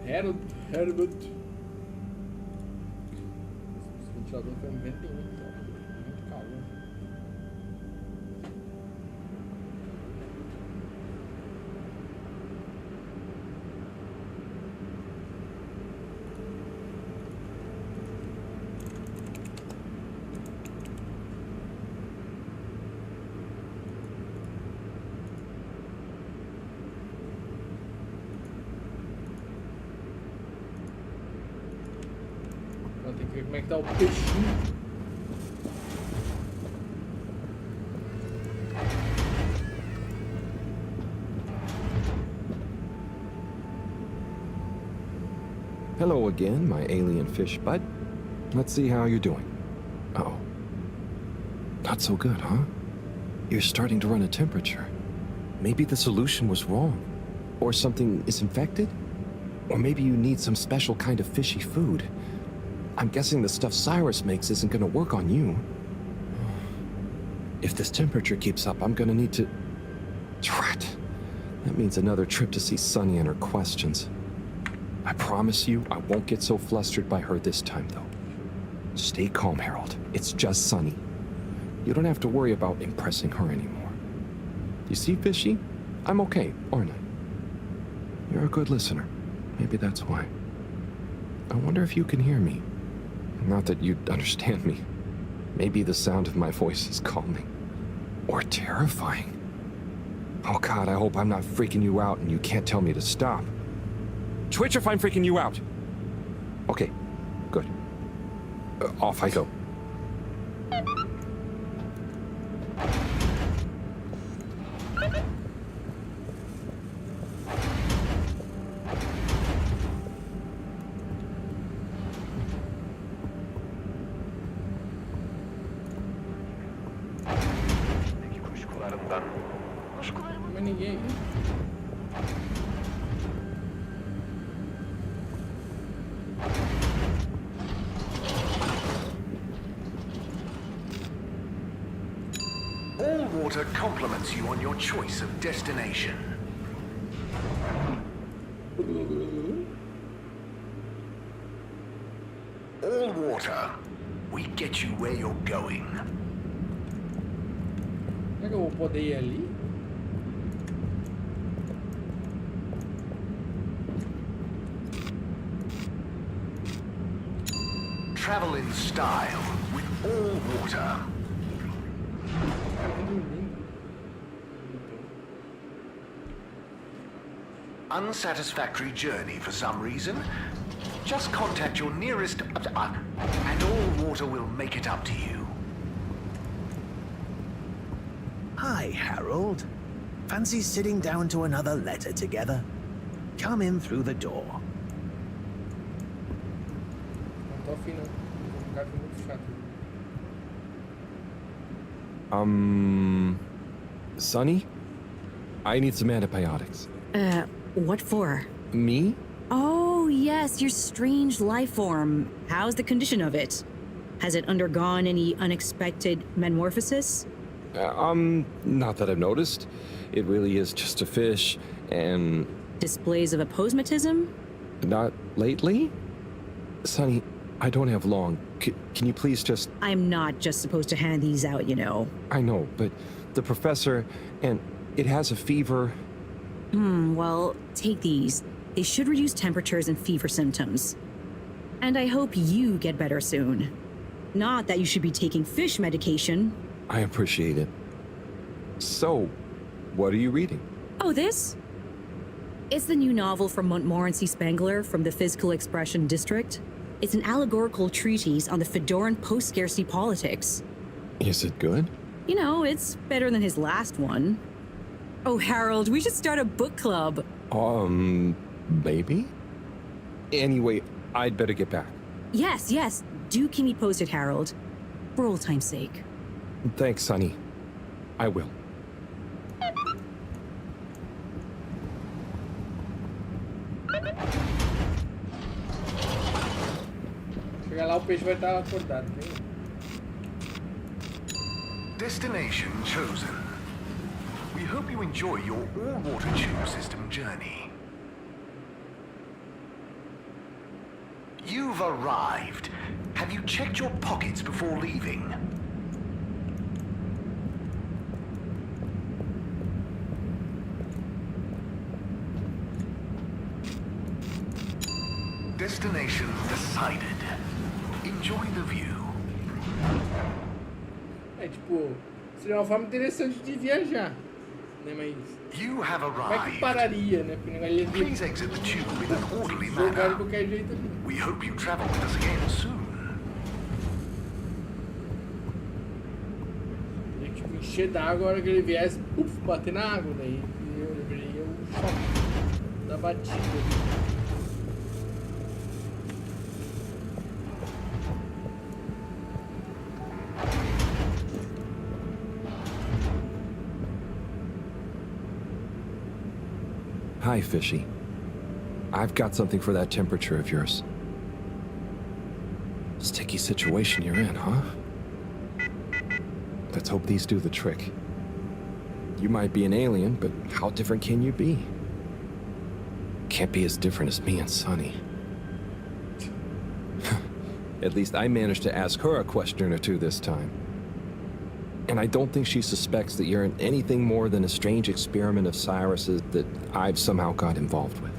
Harold HALIBUT. Esse ventilador foi um vento muito calor. Tem que ver como é que tá o peixinho. Hello again, my alien fish bud. Let's see how you're doing. Uh-oh. Not so good, huh? You're starting to run a temperature. Maybe the solution was wrong. Or something is infected? Or maybe you need some special kind of fishy food. I'm guessing the stuff Cyrus makes isn't gonna work on you. If this temperature keeps up, I'm gonna need to... Drat. That means another trip to see Sunny and her questions. I promise you, I won't get so flustered by her this time, though. Stay calm, Harold. It's just Sunny. You don't have to worry about impressing her anymore. You see, Fishy? I'm okay, aren't I? You're a good listener. Maybe that's why. I wonder if you can hear me. Not that you'd understand me. Maybe the sound of my voice is calming. Or terrifying. Oh God, I hope I'm not freaking you out and you can't tell me to stop. Twitch if I'm freaking you out! Okay, good. Off I go. Mas ninguém. All water compliments you on your choice of destination. All water, we get you where you're going. Como é que eu vou poder ir ali? Travel in style with all water. Unsatisfactory journey for some reason? Just contact your nearest... and all water will make it up to you. Hi, Harold. Fancy sitting down to another letter together? Come in through the door. Não tô afim, não. Um cara muito chato. Sonny? I need some antibiotics. What for? Me? Oh, yes, your strange life form. How's the condition of it? Has it undergone any unexpected metamorphosis? Not that I've noticed. It really is just a fish, and... Displays of aposematism? Not lately? Sonny, I don't have long. Can you please just... I'm not just supposed to hand these out, you know. I know, but the professor, and it has a fever. Well, take these. They should reduce temperatures and fever symptoms. And I hope you get better soon. Not that you should be taking fish medication. I appreciate it. So, what are you reading? Oh, this? It's the new novel from Montmorency Spangler from the Physical Expression District. It's an allegorical treatise on the Fedoran post-scarcity politics. Is it good? You know, it's better than his last one. Oh, Harold, we should start a book club. Maybe? Anyway, I'd better get back. Yes, yes. Do keep me posted, Harold. For old time's sake. Thanks, Sonny. I will. Chegar lá, o peixe vai estar acordado, viu? Destination chosen. We hope you enjoy your all-water tube system journey. You've arrived. Have you checked your pockets before leaving? Destination decided. Enjoy the view. É tipo, seria uma forma interessante de viajar, né? Mas You have como é que arrived. pararia, né? Porque o negócio ia Please exit the tube in an orderly jogar de manner. qualquer jeito ali. We hope you travel with us again soon. Ia tipo encher d'água a hora que ele viesse, puf, bater na água, daí eu lembrei o choque da batida. Hi, Fishy. I've got something for that temperature of yours. Sticky situation you're in, huh? Let's hope these do the trick. You might be an alien, but how different can you be? Can't be as different as me and Sunny. At least I managed to ask her a question or two this time. And I don't think she suspects that you're anything more than a strange experiment of Cyrus's that I've somehow got involved with.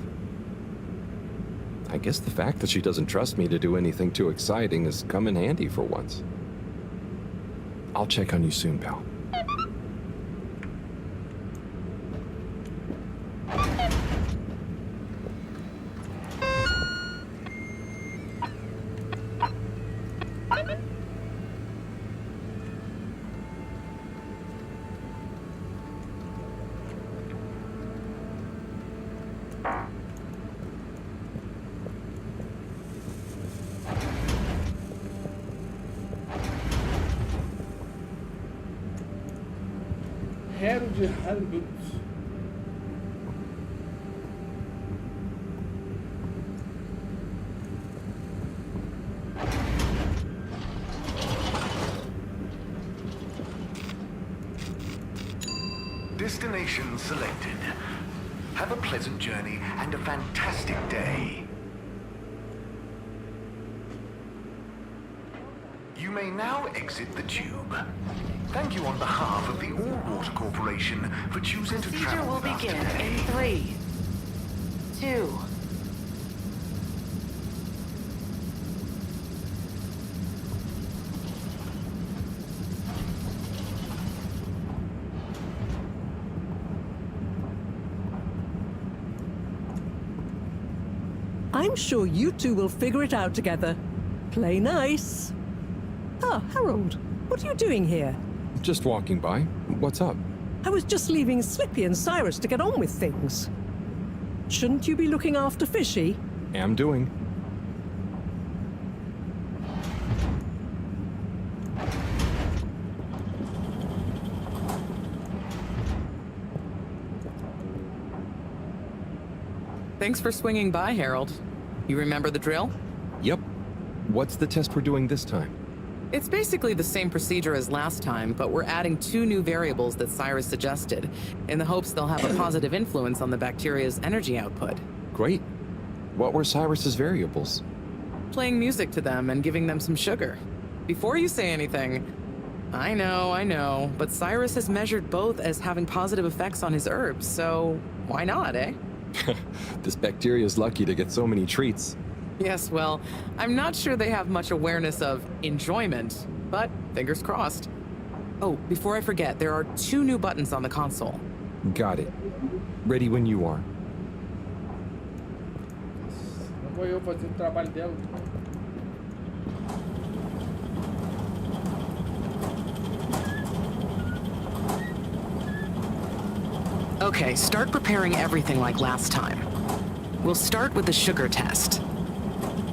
I guess the fact that she doesn't trust me to do anything too exciting has come in handy for once. I'll check on you soon, pal. Harold HALIBUT. Destination selected. Have a pleasant journey and a fantastic day. You may now exit the tube. Thank you on behalf of the All-Water Corporation for choosing to Procedure travel will with us begin today. in 3, 2. I'm sure you two will figure it out together. Play nice. Ah, Harold, what are you doing here? Just walking by. What's up? I was just leaving Slippy and Cyrus to get on with things. Shouldn't you be looking after Fishy? Am doing. Thanks for swinging by, Harold. You remember the drill? Yep. What's the test we're doing this time? It's basically the same procedure as last time, but we're adding 2 new variables that Cyrus suggested, in the hopes they'll have a positive influence on the bacteria's energy output. Great. What were Cyrus's variables? Playing music to them and giving them some sugar. Before you say anything, I know, but Cyrus has measured both as having positive effects on his herbs, so why not, eh? This bacteria's lucky to get so many treats. Yes, well, I'm not sure they have much awareness of enjoyment, but fingers crossed. Oh, before I forget, there are 2 new buttons on the console. Got it. Ready when you are. Não vou eu fazer o trabalho dela. Okay, start preparing everything like last time. We'll start with the sugar test.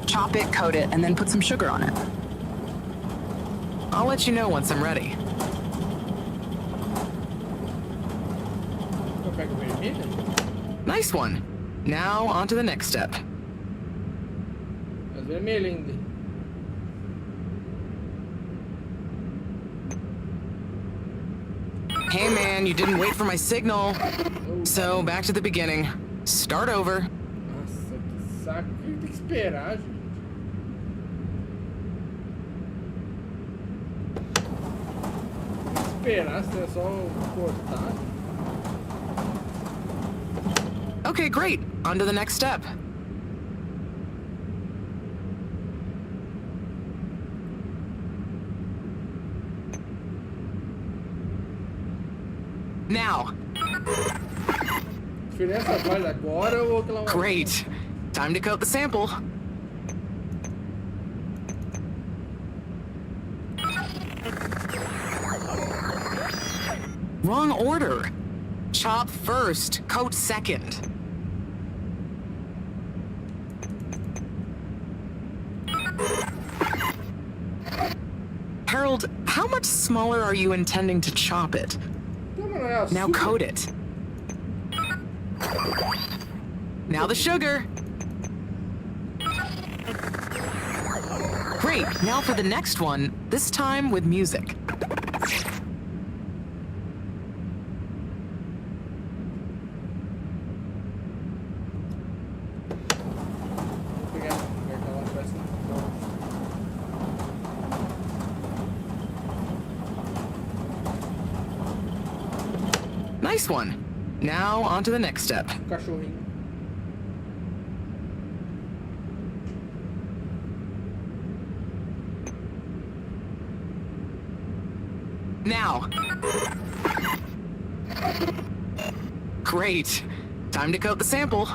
Chop it, coat it, and then put some sugar on it. I'll let you know once I'm ready. Eu pego vermelha? Nice one. Now, on to the next step. Mas vermelha ainda. Hey man, you didn't wait for my signal. So, back to the beginning. Start over. Nossa, que saco. Por que tem que esperar, gente? esperar, se é só cortar. Okay, great. On to the next step. Now. Diferença vale agora ou aquela hora? Great. Time to coat the sample. Wrong order. Chop first, coat second. Harold, how much smaller are you intending to chop it? Now coat it. Now the sugar. Great, now for the next one, this time with music. Nice one. Now on to the next step. Cachorrinho. Now. Great. Time to coat the sample.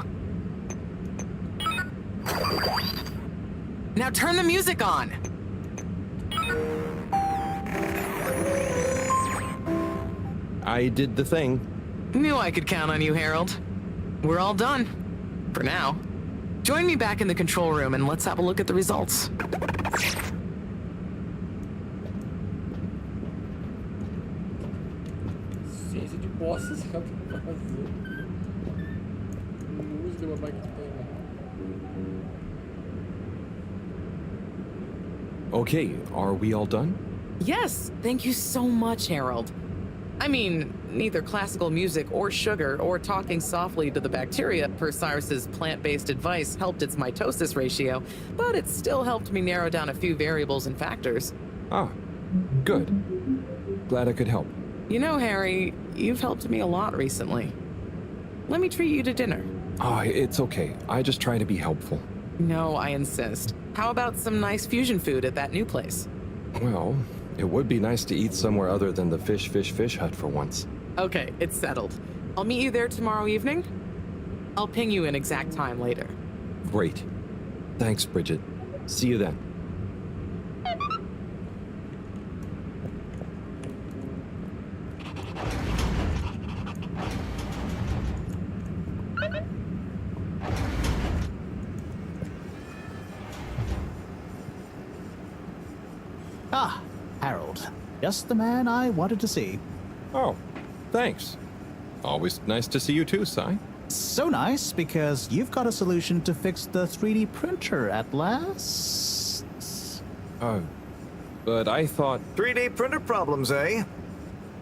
Now turn the music on. I did the thing. Knew I could count on you, Harold. We're all done. For now. Join me back in the control room and let's have a look at the results. Ciência de bosta, sabe o que fazer. Música, babaca de pena. Okay, are we all done? Yes, thank you so much, Harold. I mean, neither classical music or sugar or talking softly to the bacteria per Cyrus's plant-based advice helped its mitosis ratio, but it still helped me narrow down a few variables and factors. Ah, good. Glad I could help. You know, Harry, you've helped me a lot recently. Let me treat you to dinner. Ah, it's okay. I just try to be helpful. No, I insist. How about some nice fusion food at that new place? Well, it would be nice to eat somewhere other than the fish hut for once. Okay, it's settled. I'll meet you there tomorrow evening. I'll ping you an exact time later. Great. Thanks, Bridget. See you then. Ah, Harold. Just the man I wanted to see. Oh, thanks. Always nice to see you too, Si. So nice, because you've got a solution to fix the 3D printer at last. But I thought... 3D printer problems, eh?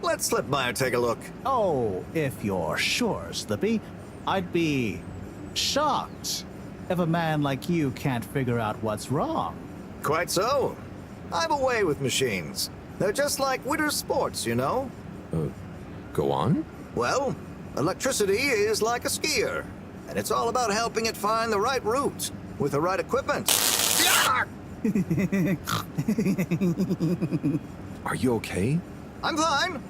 Let's slip by and take a look. Oh, if you're sure, Slippy. I'd be shocked if a man like you can't figure out what's wrong. Quite so. I'm away with machines. They're just like winter sports, you know? Go on? Well, electricity is like a skier, and it's all about helping it find the right route with the right equipment. Are you okay? I'm fine.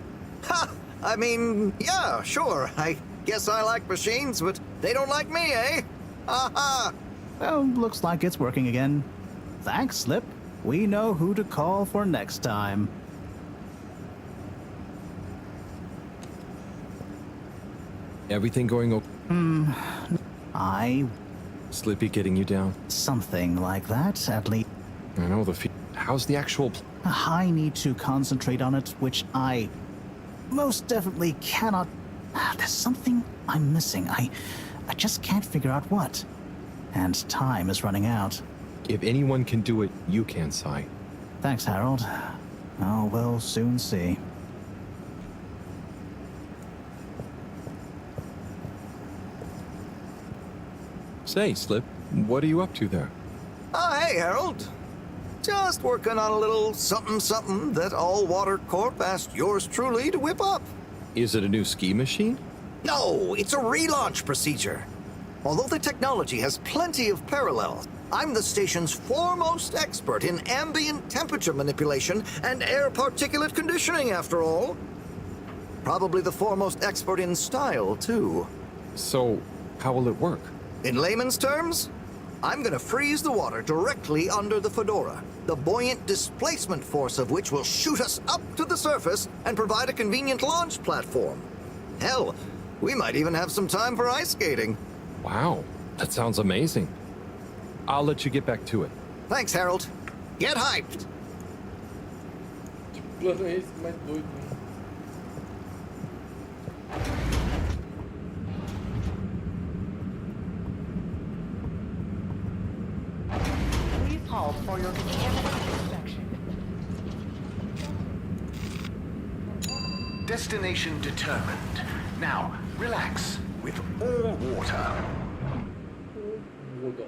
Ha! I mean, yeah, sure. I guess I like machines, but they don't like me, eh? Ha ha! Well, looks like it's working again. Thanks, Slip. We know who to call for next time. Everything going okay? Slippy getting you down? Something like that, at least. I know how's the actual... I need to concentrate on it, which I most definitely cannot. There's something I'm missing. I just can't figure out what. And time is running out. If anyone can do it, you can, Si. Thanks, Harold. Oh, we'll soon see. Say, Slip, what are you up to there? Oh, hey, Harold. Just working on a little something that All Water Corp asked yours truly to whip up. Is it a new ski machine? No, it's a relaunch procedure. Although the technology has plenty of parallels, I'm the station's foremost expert in ambient temperature manipulation and air particulate conditioning, after all. Probably the foremost expert in style, too. So, how will it work? In layman's terms, I'm gonna freeze the water directly under the Fedora, the buoyant displacement force of which will shoot us up to the surface and provide a convenient launch platform. Hell, we might even have some time for ice skating. Wow, that sounds amazing. I'll let you get back to it. Thanks, Harold. Get hyped! Que plano é esse mais doido, né? Please halt for your contaminant inspection. Destination determined. Now, relax with all water. Mudou.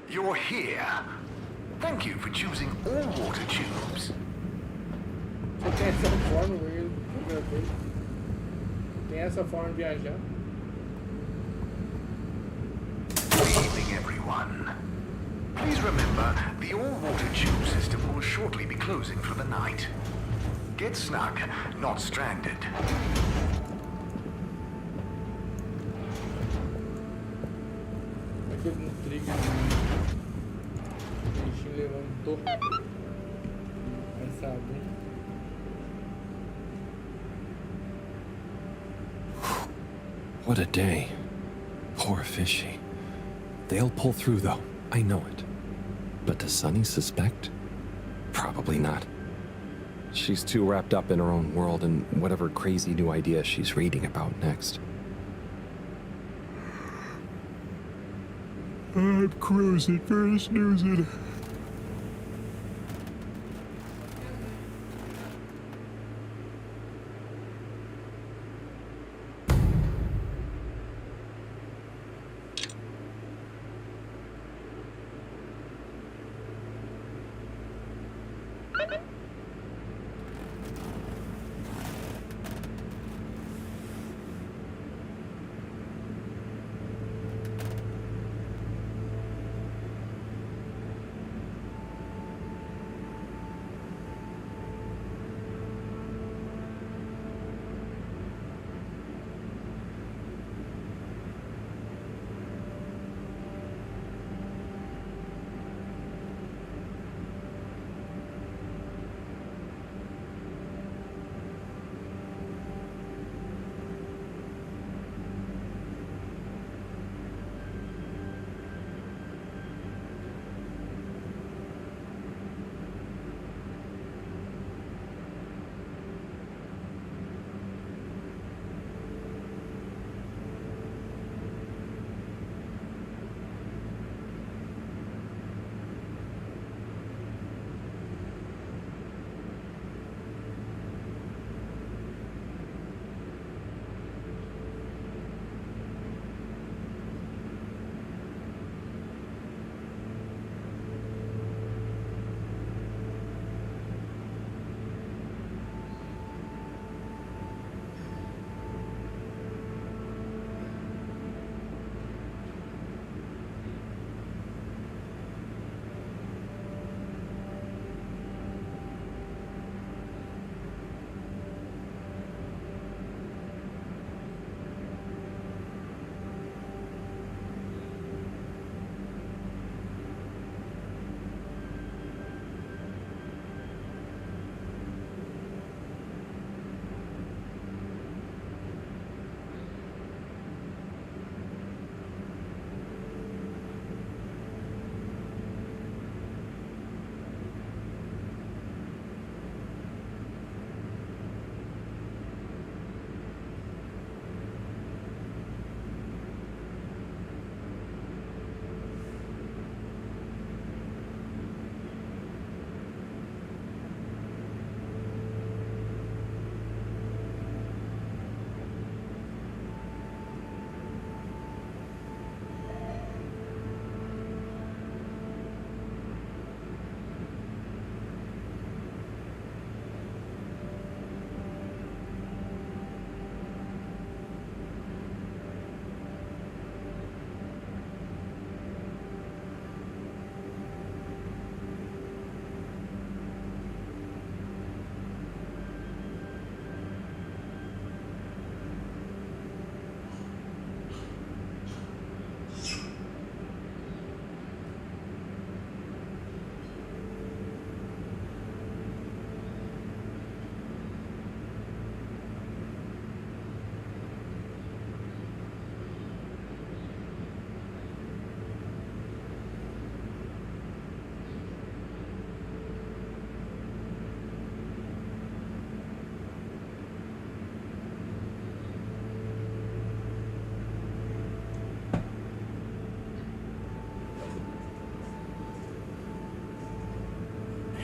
You're here. Thank you for choosing all water tubes. Só tem essa forma, eu primeira vez. Tem essa forma de viajar. Good evening, everyone. Please remember, the all-water tube system will shortly be closing for the night. Get snug, not stranded. Aquele no trigger. O peixinho levantou. Vai saber. What a day. Poor fishy. They'll pull through, though. I know it. But does Sunny suspect? Probably not. She's too wrapped up in her own world and whatever crazy new idea she's reading about next. I'm cruising, very snoozing.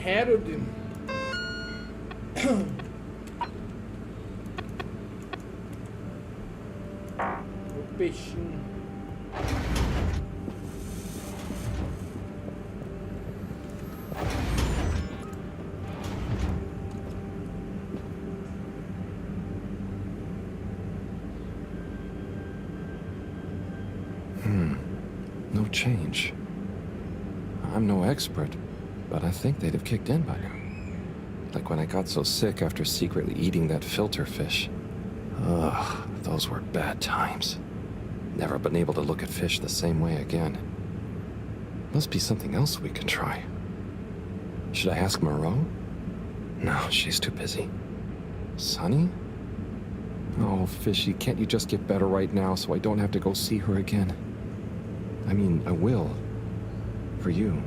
Harold. O peixinho. No change. I'm no expert, but I think they'd have kicked in by now. Like when I got so sick after secretly eating that filter fish. Ugh, those were bad times. Never been able to look at fish the same way again. Must be something else we can try. Should I ask Moreau? No, she's too busy. Sunny? Oh, Fishy, can't you just get better right now so I don't have to go see her again? I mean, I will. For you.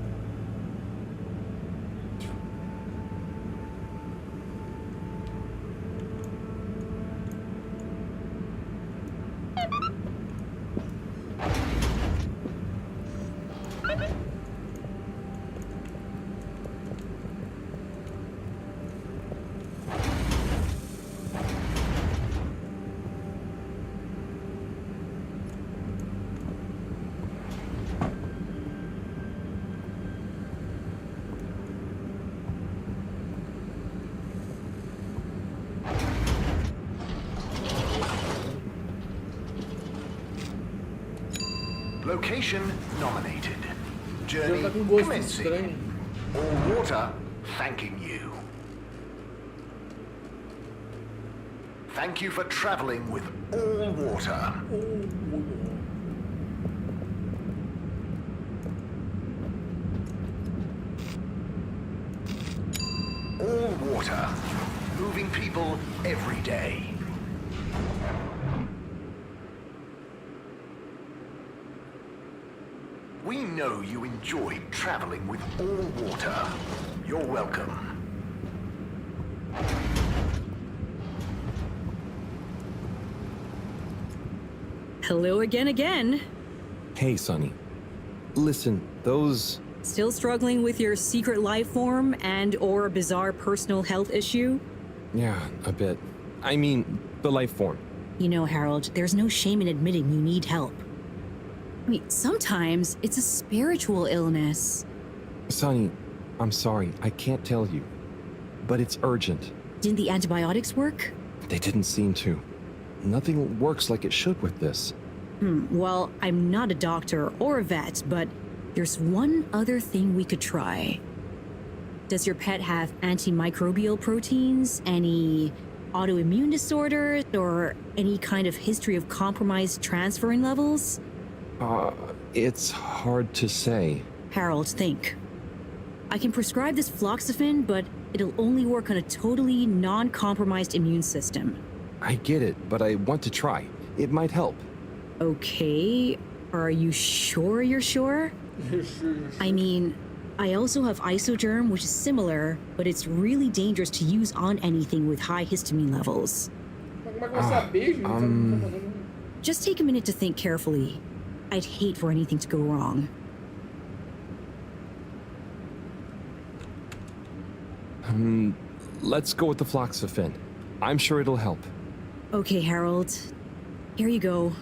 Location nominated. Journey Tá com gosto commencing. estranho. All water thanking you. Thank you for traveling with all water. All water. Moving people every day. We know you enjoyed traveling with all water. You're welcome. Hello again. Hey, Sunny. Listen, those... Still struggling with your secret life form and/or bizarre personal health issue? Yeah, a bit. I mean, the life form. You know, Harold, there's no shame in admitting you need help. I mean, sometimes it's a spiritual illness. Sunny, I'm sorry, I can't tell you. But it's urgent. Didn't the antibiotics work? They didn't seem to. Nothing works like it should with this. Well, I'm not a doctor or a vet, but there's one other thing we could try. Does your pet have antimicrobial proteins, any autoimmune disorders, or any kind of history of compromised transferrin levels? It's hard to say. Harold, think. I can prescribe this floxifene, but it'll only work on a totally non-compromised immune system. I get it, but I want to try. It might help. Okay, are you sure you're sure? I mean, I also have isogerm, which is similar, but it's really dangerous to use on anything with high histamine levels. Just take a minute to think carefully. I'd hate for anything to go wrong. Let's go with the floxifene. I'm sure it'll help. Okay, Harold. Here you go.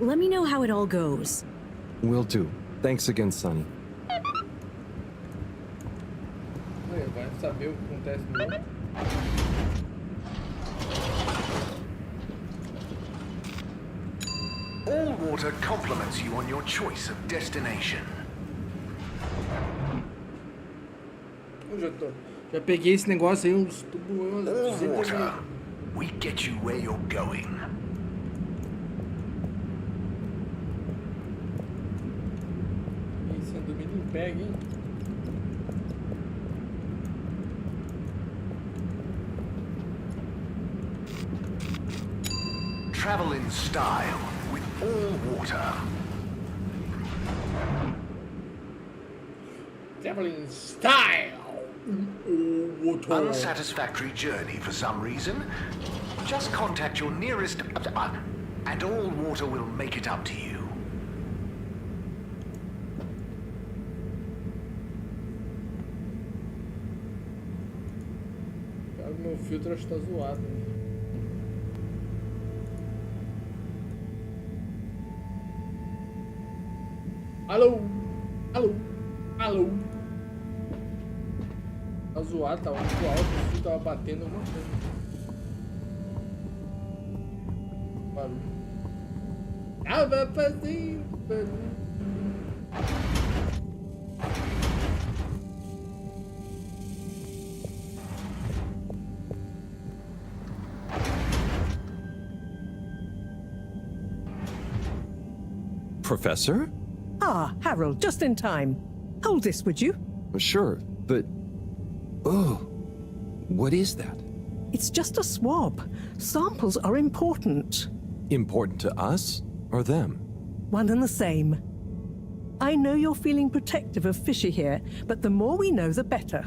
Let me know how it all goes. Will do. Thanks again, Sunny. Vai saber o que acontece no outro. All water compliments you on your choice of destination. Já peguei esse negócio aí, uns tubos. All water, we get you where you're going. Esse domínio pega, hein? Travel in style with all water. Traveling style. Unsatisfactory journey for some reason? Just contact your nearest... and all water will make it up to you. filtro acho que tá zoado. Né? Alô? Alô? Alô? Tá zoado, tava muito alto, o filtro tava batendo alguma coisa. Barulho. Tava fazendo barulho. Professor? Ah, Harold, just in time. Hold this, would you? Sure, but... Oh, what is that? It's just a swab. Samples are important. Important to us or them? One and the same. I know you're feeling protective of Fishy here, but the more we know, the better.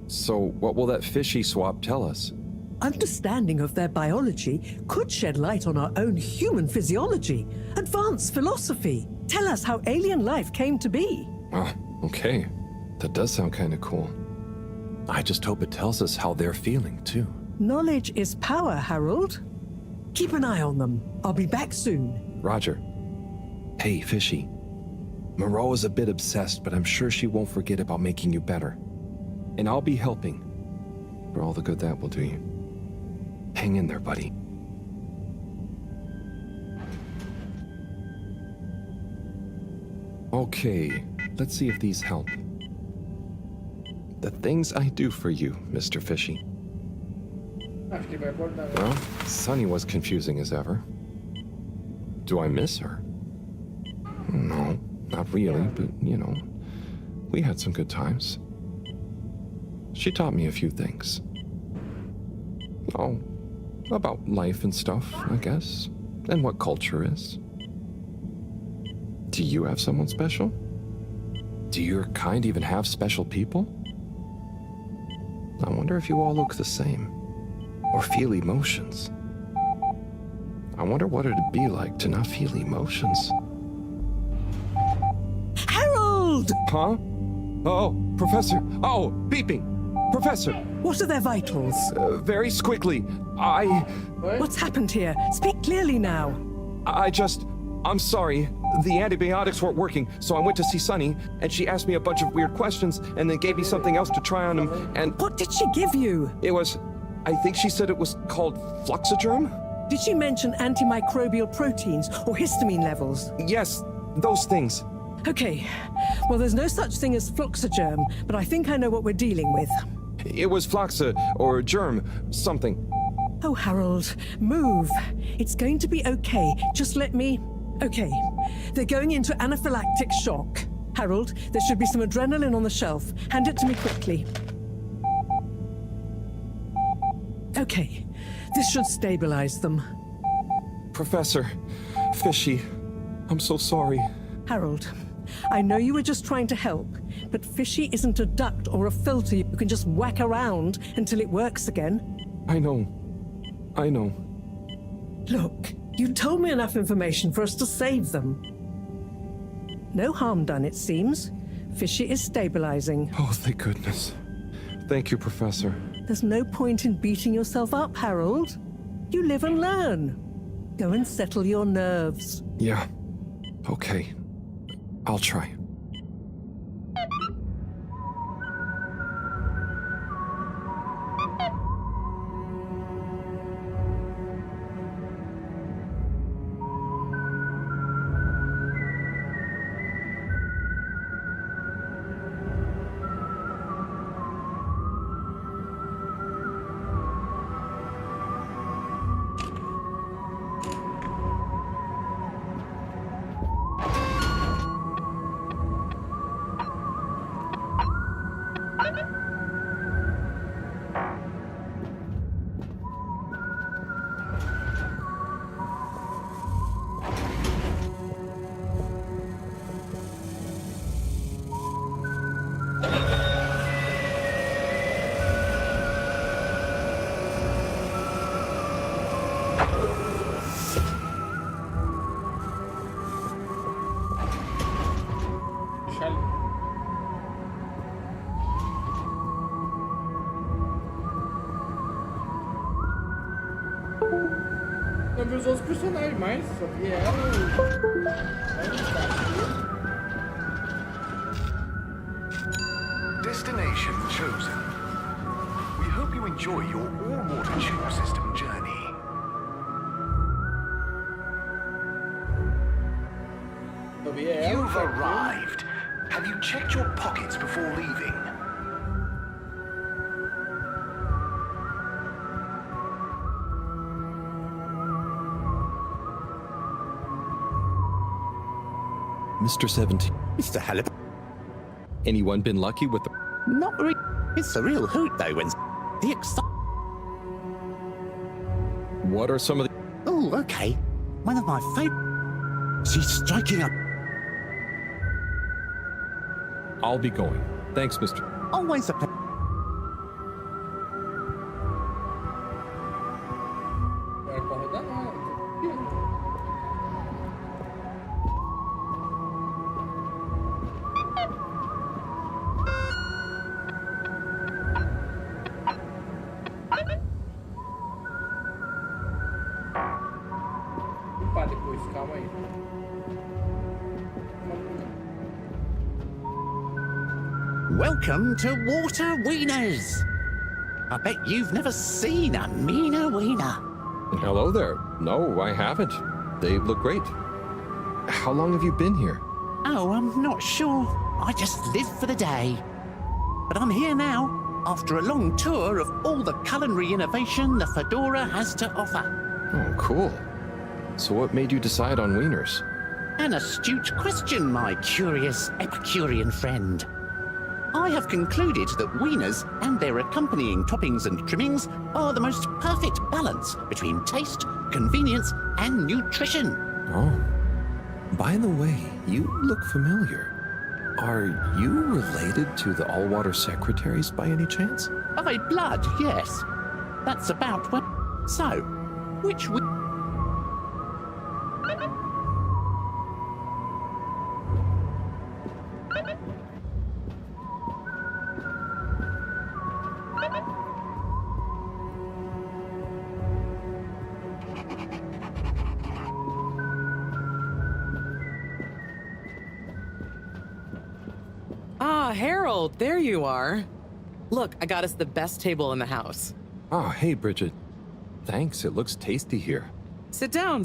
So what will that fishy swab tell us? Understanding of their biology could shed light on our own human physiology, advance philosophy, tell us how alien life came to be. Oh, okay. That does sound kind of cool. I just hope it tells us how they're feeling, too. Knowledge is power, Harold. Keep an eye on them. I'll be back soon. Roger. Hey, Fishy. Moreau is a bit obsessed, but I'm sure she won't forget about making you better. And I'll be helping. For all the good that will do you. Hang in there, buddy. Okay, let's see if these help. The things I do for you, Mr. Fishy. Acho que vai acordar. Well, Sunny was confusing as ever. Do I miss her? No, not really, but, you know, we had some good times. She taught me a few things. Oh, about life and stuff, I guess, and what culture is. Do you have someone special? Do your kind even have special people? I wonder if you all look the same, or feel emotions. I wonder what it'd be like to not feel emotions. Harold! Huh? Oh, Professor. Oh, beeping. Professor. What are their vitals? Very quickly. What's happened here? Speak clearly now. I'm sorry. The antibiotics weren't working, so I went to see Sunny, and she asked me a bunch of weird questions, and then gave me something else to try on him, and... What did she give you? It was... I think she said it was called Fluxogerm? Did she mention antimicrobial proteins or histamine levels? Yes, those things. Okay. Well, there's no such thing as Fluxogerm, but I think I know what we're dealing with. It was Fluxa, or germ, something. Oh, Harold, move. It's going to be okay. Just let me... Okay. They're going into anaphylactic shock. Harold, there should be some adrenaline on the shelf. Hand it to me quickly. Okay. This should stabilize them. Professor, Fishy, I'm so sorry. Harold, I know you were just trying to help, but Fishy isn't a duct or a filter you can just whack around until it works again. I know. Look, you told me enough information for us to save them. No harm done, it seems. Fishy is stabilizing. Oh, thank goodness. Thank you, Professor. There's no point in beating yourself up, Harold. You live and learn. Go and settle your nerves. Yeah. Okay. I'll try. Não vi os outros personagens mais, só vi ela. Destination chosen. We hope you enjoy your all-water tube system journey. Só vi ela. You've arrived. Have you checked your pockets before leaving? Mr. 17. Mr. Halibut. Anyone been lucky with the... Not really. It's a real hoot, though, when the What are some of the... Oh, okay. One of my favorite. She's striking up. I'll be going. Thanks, Mr. Always a. Era pra rodar nada. Opa, depois, calma aí. Welcome to Water Wieners. I bet you've never seen a meaner wiener. Hello there. No, I haven't. They look great. How long have you been here? Oh, I'm not sure. I just live for the day. But I'm here now, after a long tour of all the culinary innovation the Fedora has to offer. Oh, cool. So what made you decide on wieners? An astute question, my curious Epicurean friend. I have concluded that wieners and their accompanying toppings and trimmings are the most perfect balance between taste, convenience, and nutrition. Oh. By the way, you look familiar. Are you related to the All-Water Secretaries by any chance? By blood, yes. That's about what. So, which would. Ah, Harold, there you are. Look, I got us the best table in the house. Oh, hey, Bridget. Thanks, it looks tasty here. Sit down,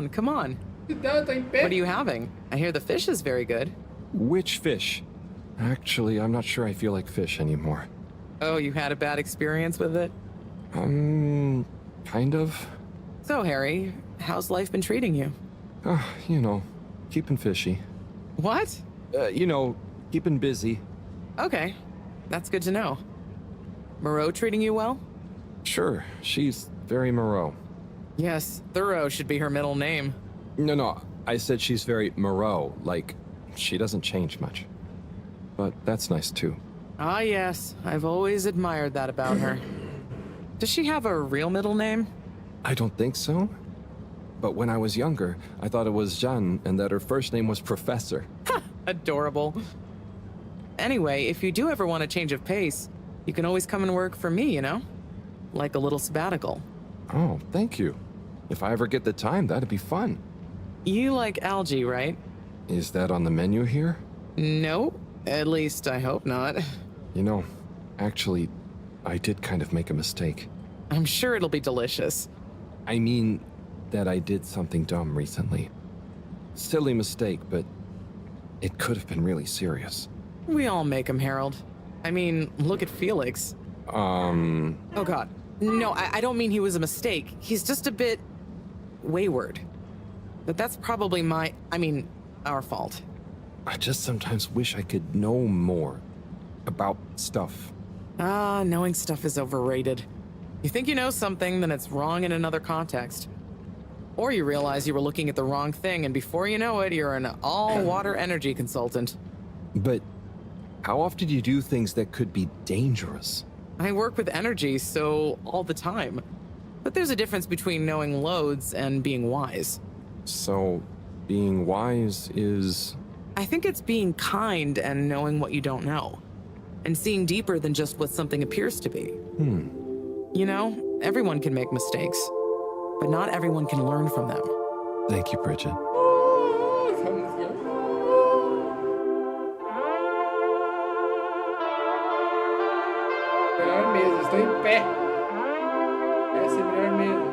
come on. Tá em pé. What are you having? I hear the fish is very good. Which fish? Actually, I'm not sure I feel like fish anymore. Oh, you had a bad experience with it? Kind of. So, Harry, how's life been treating you? You know, keeping fishy. What? Keeping busy. Okay, that's good to know. Moreau treating you well? Sure, she's very Moreau. Yes, Thorough should be her middle name. No, I said she's very Moreau, like, she doesn't change much. But that's nice too. Ah, yes, I've always admired that about her. Does she have a real middle name? I don't think so. But when I was younger, I thought it was Jeanne and that her first name was Professor. Ha! Adorable. Anyway, if you do ever want a change of pace, you can always come and work for me, you know? Like a little sabbatical. Oh, thank you. If I ever get the time, that'd be fun. You like algae, right? Is that on the menu here? No, at least I hope not. You know, actually, I did kind of make a mistake. I'm sure it'll be delicious. I mean that I did something dumb recently. Silly mistake, but it could have been really serious. We all make them, Harold. I mean, look at Felix. Oh god. No, I don't mean he was a mistake. He's just a bit wayward. But that's probably our fault. I just sometimes wish I could know more about stuff. Knowing stuff is overrated. You think you know something, then it's wrong in another context. Or you realize you were looking at the wrong thing, and before you know it, you're an all-water energy consultant. But how often do you do things that could be dangerous? I work with energy, so all the time. But there's a difference between knowing loads and being wise. So, being wise is... I think it's being kind and knowing what you don't know. And seeing deeper than just what something appears to be. You know, everyone can make mistakes. but not everyone can learn from them. Thank you, Bridget. Essa música. Melhor mesa, estou em pé. Essa é a melhor mesa.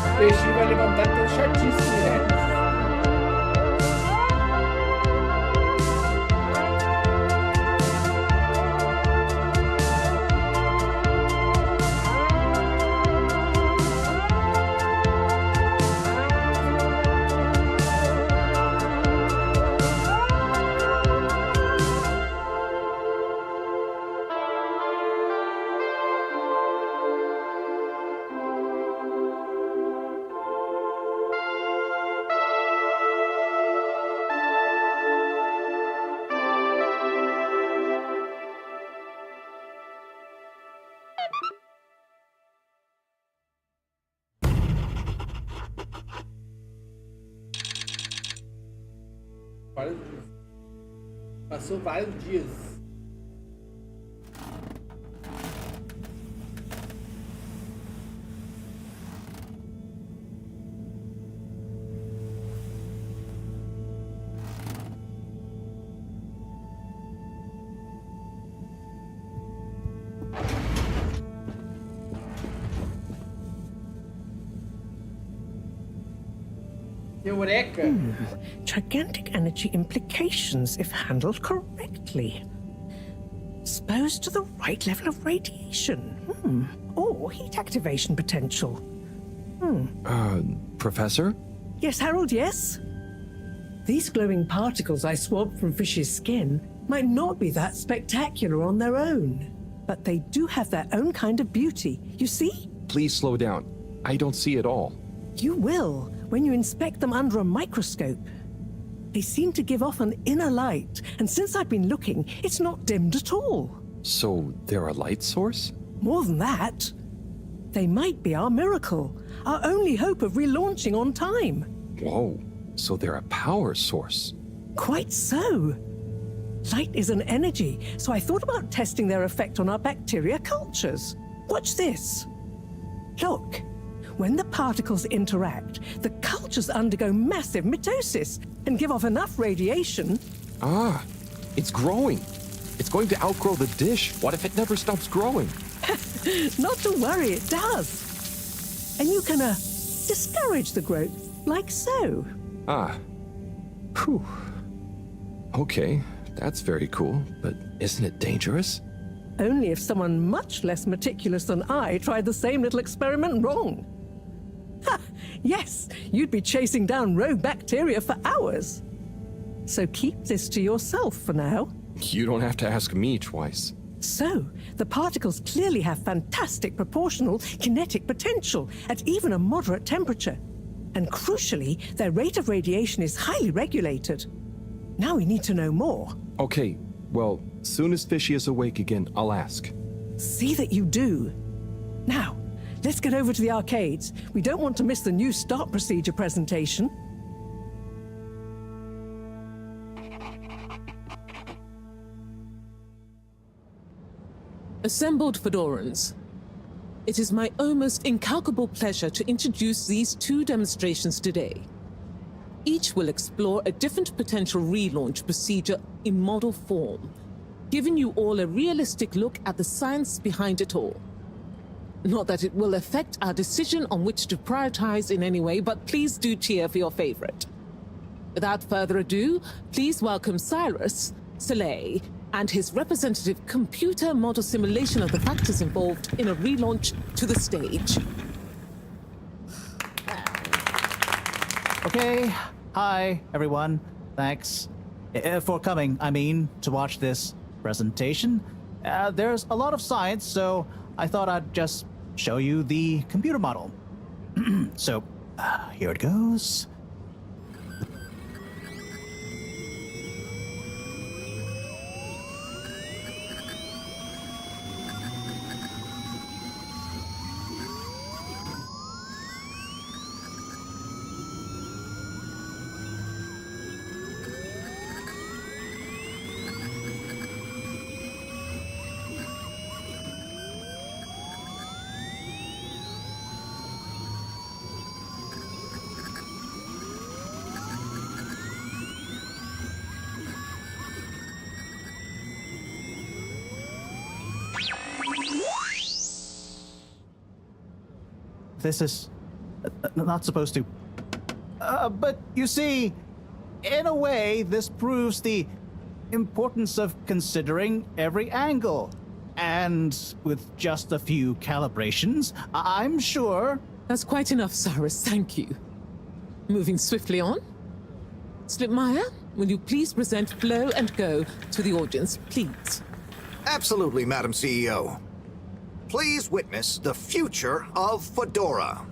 O peixinho vai levantar tão chatíssimo, né? Passou vários dias. Eureka! Gigantic energy implications if handled correctly. Exposed to the right level of radiation. Or heat activation potential. Professor? Yes, Harold, yes? These glowing particles I swabbed from fish's skin might not be that spectacular on their own. But they do have their own kind of beauty, you see? Please slow down. I don't see it all. You will, when you inspect them under a microscope. They seem to give off an inner light, and since I've been looking, it's not dimmed at all. So they're a light source? More than that, they might be our miracle, our only hope of relaunching on time. Whoa, so they're a power source. Quite so. Light is an energy, so I thought about testing their effect on our bacteria cultures. Watch this. Look. When the particles interact, the cultures undergo massive mitosis and give off enough radiation. Ah, it's growing. It's going to outgrow the dish. What if it never stops growing? Not to worry, it does. And you can, discourage the growth, like so. Ah. Whew. Okay, that's very cool, but isn't it dangerous? Only if someone much less meticulous than I tried the same little experiment wrong. Ha! Yes, you'd be chasing down rogue bacteria for hours. So keep this to yourself for now. You don't have to ask me twice. So, the particles clearly have fantastic proportional kinetic potential at even a moderate temperature. And crucially, their rate of radiation is highly regulated. Now we need to know more. Okay, well, soon as Fishy is awake again, I'll ask. See that you do. Now, let's get over to the arcades. We don't want to miss the new start procedure presentation. Assembled Fedorans, it is my almost incalculable pleasure to introduce these two demonstrations today. Each will explore a different potential relaunch procedure in model form, giving you all a realistic look at the science behind it all. Not that it will affect our decision on which to prioritize in any way, but please do cheer for your favorite. Without further ado, please welcome Cyrus, Soleil, and his representative computer model simulation of the factors involved in a relaunch to the stage. Okay, hi everyone. Thanks for coming, to watch this presentation. There's a lot of science, so I thought I'd just show you the computer model. So, here it goes. This is not supposed to. But you see, in a way, this proves the importance of considering every angle. And with just a few calibrations, I'm sure... That's quite enough, Cyrus. Thank you. Moving swiftly on. Slipmeyer, will you please present Flow and Go to the audience, please? Absolutely, Madam CEO. Please witness the future of Fedora.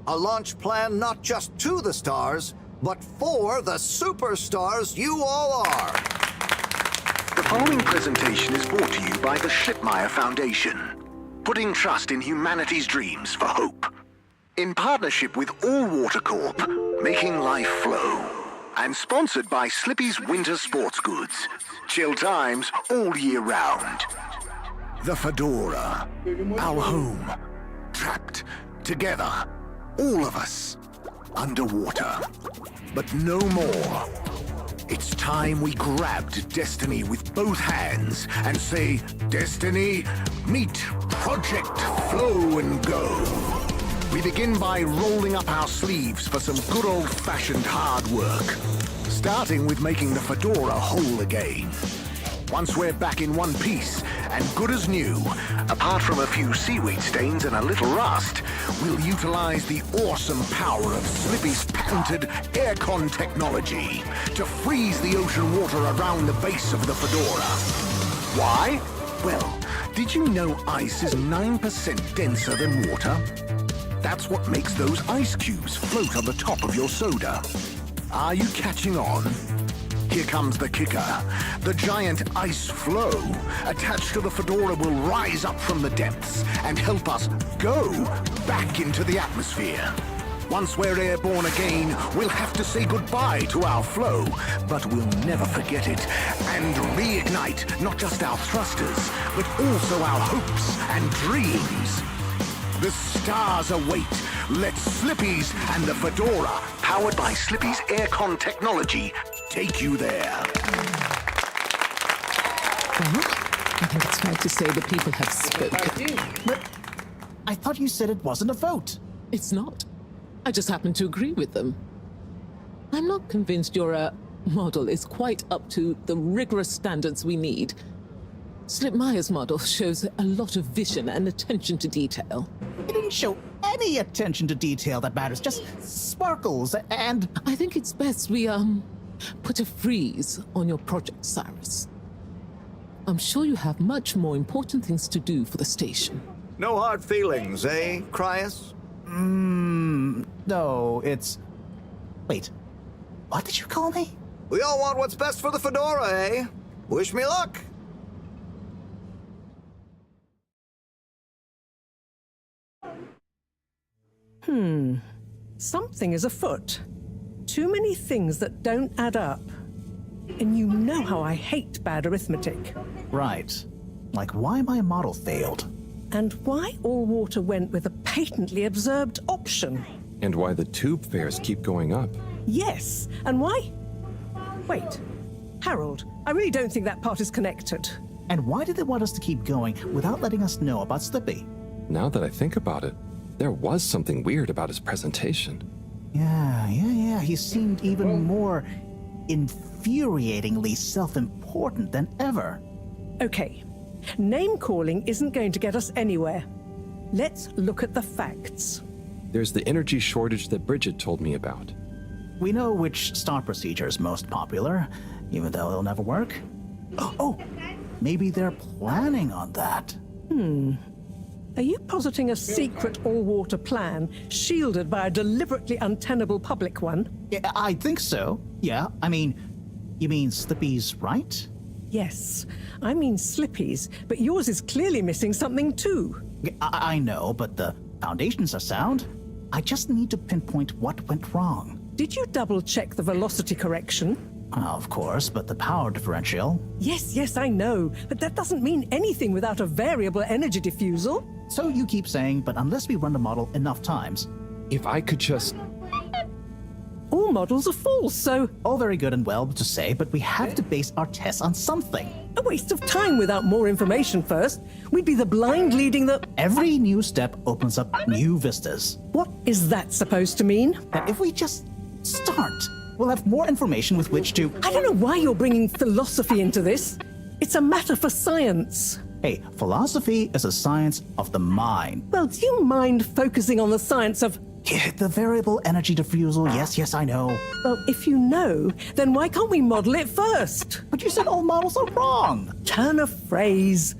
A launch plan not just to the stars, but for the superstars you all are. The following presentation is brought to you by the Slipmeyer Foundation, putting trust in humanity's dreams for hope. In partnership with All Water Corp, making life flow. And sponsored by Slippy's Winter Sports Goods. Chill times all year round. The Fedora, our home, trapped together, all of us, underwater. But no more. It's time we grabbed Destiny with both hands and say, Destiny, meet Project Flow and Go. We begin by rolling up our sleeves for some good old-fashioned hard work, starting with making the Fedora whole again. Once we're back in one piece, and good as new, apart from a few seaweed stains and a little rust, we'll utilize the awesome power of Slippy's patented aircon technology to freeze the ocean water around the base of the Fedora. Why? Well, did you know ice is 9% denser than water? That's what makes those ice cubes float on the top of your soda. Are you catching on? Here comes the kicker. The giant ice flow attached to the Fedora will rise up from the depths and help us go back into the atmosphere. Once we're airborne again, we'll have to say goodbye to our flow, but we'll never forget it and reignite not just our thrusters, but also our hopes and dreams. The stars await. Let Slippy's and the Fedora, powered by Slippy's aircon technology, take you there. Well, I think it's fair to say the people have spoken. But I thought you said it wasn't a vote. It's not. I just happen to agree with them. I'm not convinced your model is quite up to the rigorous standards we need. Slipmeyer's model shows a lot of vision and attention to detail. It didn't show any attention to detail that matters, just sparkles and... I think it's best we, put a freeze on your project, Cyrus. I'm sure you have much more important things to do for the station. No hard feelings, eh, Cryus? No, it's... Wait, what did you call me? We all want what's best for the Fedora, eh? Wish me luck. Something is afoot. Too many things that don't add up. And you know how I hate bad arithmetic. Right. Like why my model failed. And why All Water went with a patently absurd option. And why the tube fares keep going up. Yes, and why? Wait, Harold, I really don't think that part is connected. And why did they want us to keep going without letting us know about Slippy? Now that I think about it, there was something weird about his presentation. Yeah. He seemed even more infuriatingly self-important than ever. Okay, name-calling isn't going to get us anywhere. Let's look at the facts. There's the energy shortage that Bridget told me about. We know which start procedure is most popular, even though it'll never work. Oh, maybe they're planning on that. Are you positing a secret all-water plan, shielded by a deliberately untenable public one? Yeah, I think so. Yeah, I mean, you mean Slippy's right? Yes, I mean Slippy's, but yours is clearly missing something too. I know, but the foundations are sound. I just need to pinpoint what went wrong. Did you double-check the velocity correction? Of course, but the power differential... Yes, I know, but that doesn't mean anything without a variable energy diffusal. So you keep saying, but unless we run the model enough times... If I could just... All models are false, so... All very good and well to say, but we have to base our tests on something. A waste of time without more information first. We'd be the blind leading the... Every new step opens up new vistas. What is that supposed to mean? That if we just start, we'll have more information with which to... I don't know why you're bringing philosophy into this. It's a matter for science. Hey, philosophy is a science of the mind. Well, do you mind focusing on the science of... Yeah, the variable energy diffusal, yes, I know. Well, if you know, then why can't we model it first? But you said all models are wrong. Turn a phrase.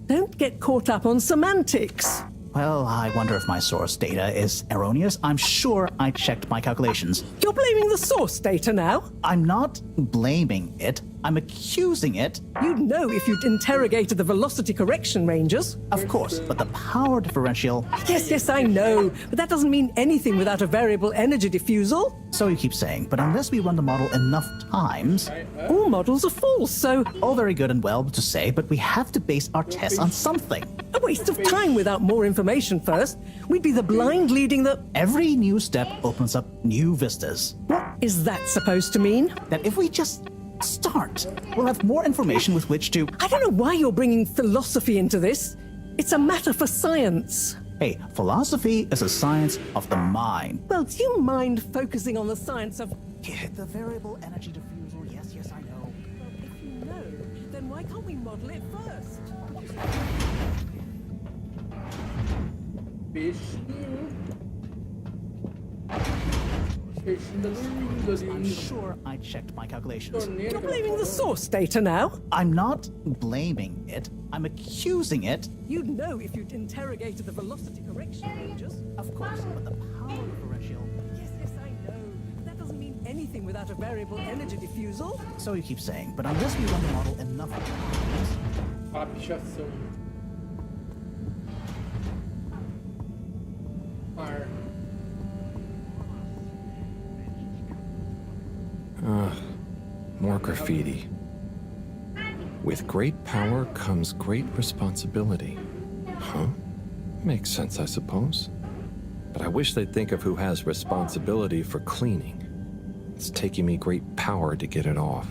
Don't get caught up on semantics. Well, I wonder if my source data is erroneous. I'm sure I checked my calculations. You're blaming the source data now? I'm not blaming it. I'm accusing it. You'd know if you'd interrogated the velocity correction ranges. Of course, but the power differential... Yes, I know, but that doesn't mean anything without a variable energy diffusal. So you keep saying, but unless we run the model enough times... All models are false, so... All very good and well to say, but we have to base our tests on something. A waste of time without more information first. We'd be the blind leading the... Every new step opens up new vistas. What is that supposed to mean? That if we just start, we'll have more information with which to... I don't know why you're bringing philosophy into this. It's a matter for science. Hey, philosophy is a science of the mind. Well, do you mind focusing on the science of... Yeah, the variable energy diffusal, yes, I know. Well, if you know, then why can't we model it first? I'm sure I checked my calculations. You're blaming the source data now? I'm not blaming it. I'm accusing it. You'd know if you'd interrogated the velocity correction ranges. Of course, but the power differential... Yes, I know. But that doesn't mean anything without a variable energy diffusal. So you keep saying, but unless we run the model enough times... Papichação. Par. More graffiti. With great power comes great responsibility. Huh? Makes sense, I suppose. But I wish they'd think of who has responsibility for cleaning. It's taking me great power to get it off.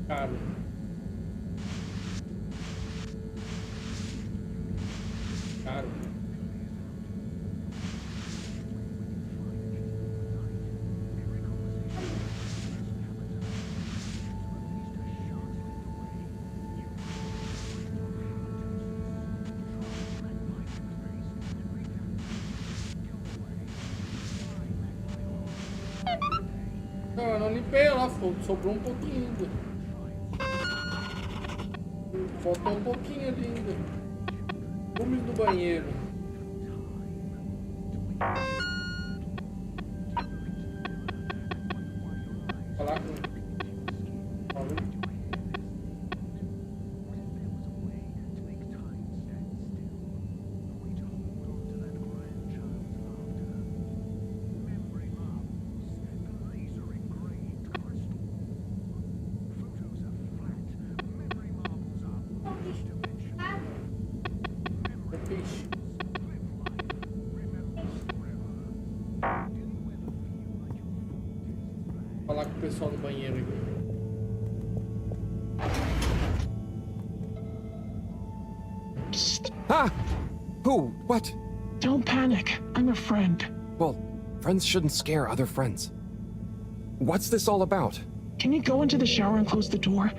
Caro. Caro. Não, eu não limpei lá, sobrou um pouquinho ainda. Faltou um pouquinho ali ainda. Vamos no banheiro. Falar com... Falou. Falar com o pessoal do banheiro aqui. Ah! Who? What? Don't panic. I'm a friend. Well, friends shouldn't scare other friends. What's this all about? Can you go into the shower and close the door?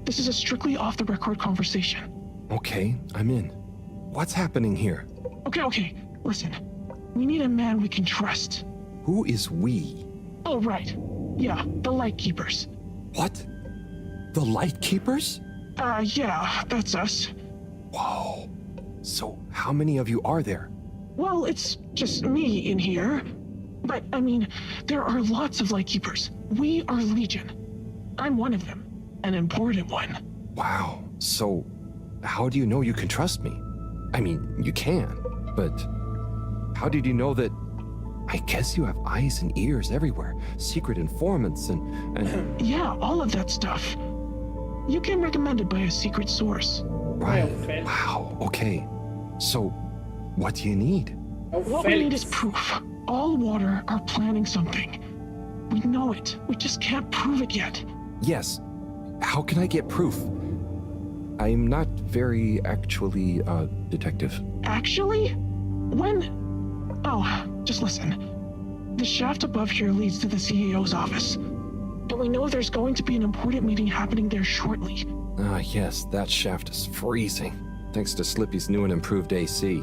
This is a strictly off-the-record conversation. Okay, I'm in. What's happening here? Okay. Listen. We need a man we can trust. Who is we? Oh, right. Yeah, the Lightkeepers. What? The Lightkeepers? Yeah, that's us. Whoa. So, how many of you are there? Well, it's just me in here. But, I mean, there are lots of Lightkeepers. We are Legion. I'm one of them. An important one. Wow. So, how do you know you can trust me? I mean, you can, but how did you know that? I guess you have eyes and ears everywhere, secret informants and... Yeah, all of that stuff. You came recommended by a secret source. Right. Wow, okay. So, what do you need? What we need is proof. All water are planning something. We know it. We just can't prove it yet. Yes. How can I get proof? I'm not very actually, detective. Actually? When? Oh, just listen. The shaft above here leads to the CEO's office. And we know there's going to be an important meeting happening there shortly. Ah, yes, that shaft is freezing. Thanks to Slippy's new and improved AC.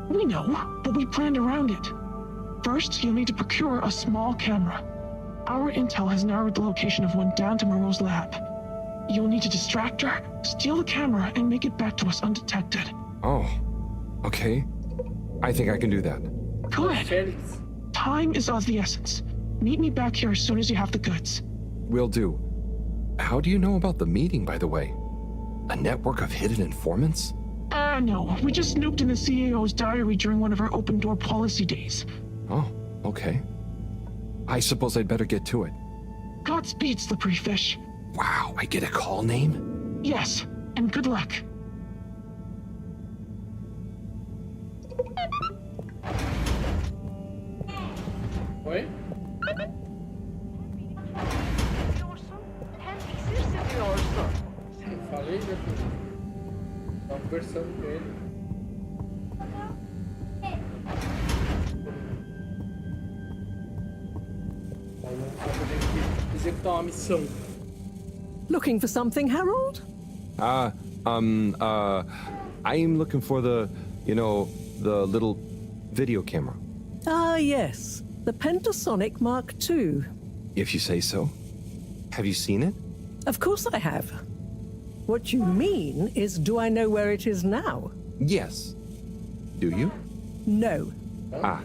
We know, but we planned around it. First, you'll need to procure a small camera. Our intel has narrowed the location of one down to Moreau's lab. You'll need to distract her, steal the camera, and make it back to us undetected. Oh, okay. I think I can do that. Good. Time is of the essence. Meet me back here as soon as you have the goods. Will do. How do you know about the meeting, by the way? A network of hidden informants? No. We just snooped in the CEO's diary during one of our open-door policy days. Oh, okay. I suppose I'd better get to it. Godspeed, Slippery Fish. Wow, I get a call name? Yes, and good luck. Oi? Falei, já que tava conversando com ele. Aí vamos só poder aqui executar uma missão. Looking for something, Harold? I'm looking for the little video camera. Ah, yes. The Pentasonic Mark II. If you say so. Have you seen it? Of course I have. What you mean is, do I know where it is now? Yes. Do you? No. Ah.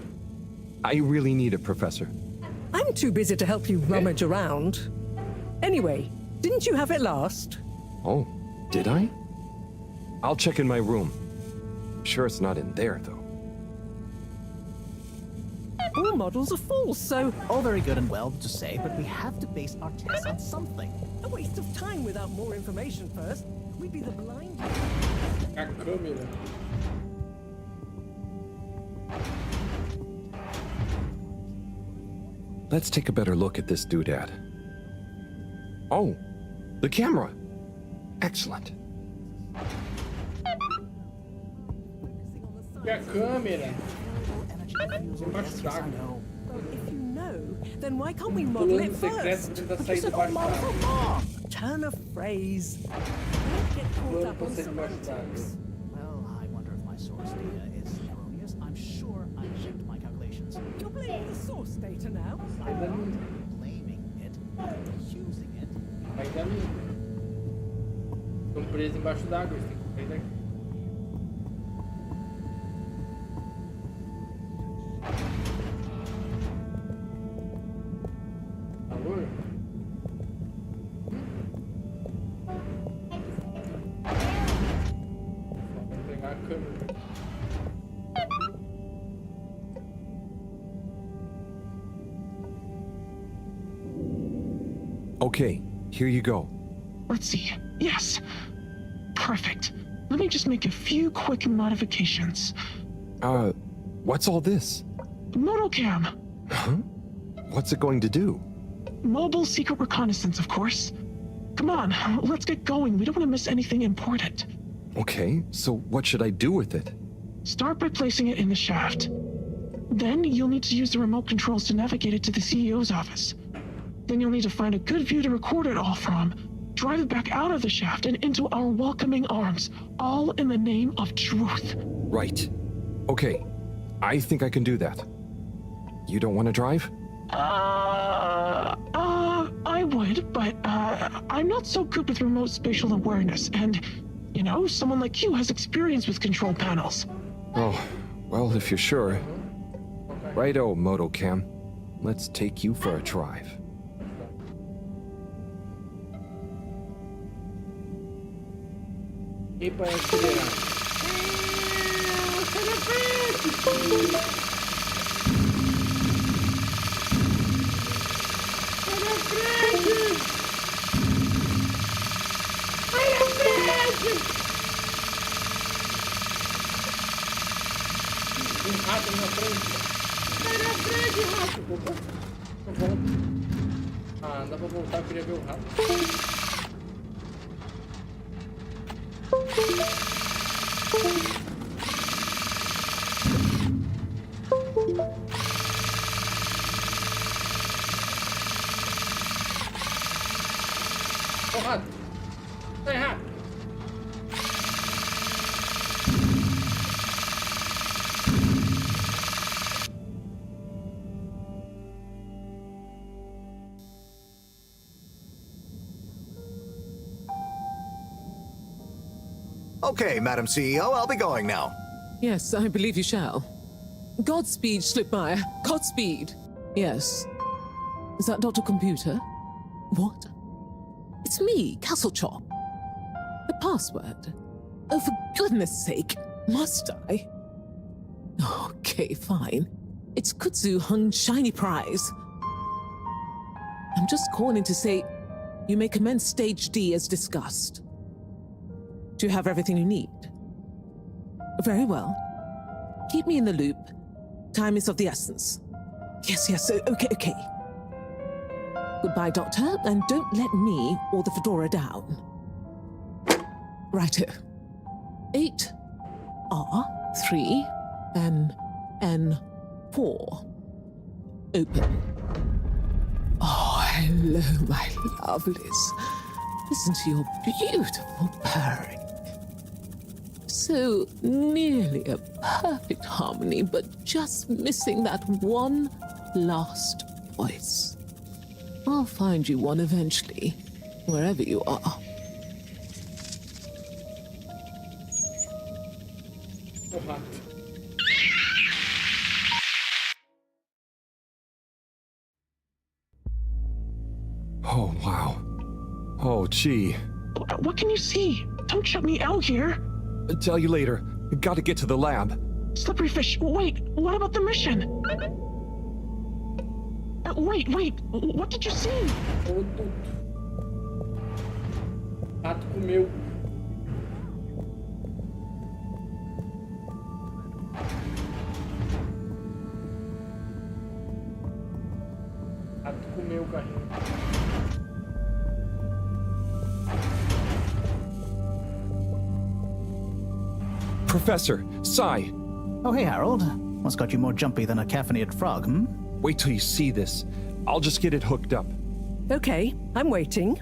I really need it, Professor. I'm too busy to help you rummage around. Anyway, didn't you have it last? Oh, did I? I'll check in my room. Sure it's not in there, though. All models are false, so... All very good and well to say, but we have to base our tests on something. A waste of time without more information first. We'd be the blind... A câmera. Let's take a better look at this doodad. Oh, the camera. Excellent. E a câmera? Embaixo d'água. Well, if you know, then why can't we model it first? Sair debaixo d'água. Turn a phrase. Don't get caught up on Sair debaixo semantics. Well, I wonder if my source data is erroneous. I'm sure I checked my calculations. You're blaming the source data now? Ainda não. Blaming it, accusing it. Ainda não. Estão presos embaixo d'água, eles têm que sair daqui. Alô? Vou pegar a câmera. Okay, here you go. Let's see. Yes. Perfect. Let me just make a few quick modifications. What's all this? Motocam. Huh? What's it going to do? Mobile secret reconnaissance, of course. Come on, let's get going. We don't want to miss anything important. Okay, so what should I do with it? Start by placing it in the shaft. Then you'll need to use the remote controls to navigate it to the CEO's office. Then you'll need to find a good view to record it all from. drive it back out of the shaft and into our welcoming arms, all in the name of truth. Right. Okay. I think I can do that. You don't want to drive? I would, but, I'm not so good with remote spatial awareness, and, you know, someone like you has experience with control panels. Oh, well, if you're sure. Righto, Motocam. Let's take you for a drive. E para acelerar. Sai da frente! Sai da frente! Sai da frente! Um rato na frente. Sai da frente, rato! Opa! Não volta. Ah, não dá pra voltar, eu queria ver o rato. Ô, rato! Tá errado! Okay, Madam CEO, I'll be going now. Yes, I believe you shall. Godspeed, Schlipmeyer. Godspeed. Yes. Is that Dr. Computer? What? It's me, Castlechop. The password. Oh, for goodness sake. Must I? Okay, fine. It's Kutsu Hung Shiny Prize. I'm just calling to say you may commence Stage D as discussed. Do you have everything you need? Very well. Keep me in the loop. Time is of the essence. Yes, okay. Goodbye, Doctor, and don't let me or the Fedora down. Righto. 8R3NN4. Open. Oh, hello, my lovelies. Listen to your beautiful purring. So nearly a perfect harmony, but just missing that one last voice. I'll find you one eventually, wherever you are. Oh, wow. Oh, gee. What can you see? Don't shut me out here. Tell you later. Gotta get to the lab. Slippery fish, wait, what about the mission? Wait, what did you see? Rato comeu. Rato comeu o carrinho. Professor, Sai. Oh, hey, Harold. What's got you more jumpy than a caffeinated frog, hmm? Wait till you see this. I'll just get it hooked up. Okay, I'm waiting.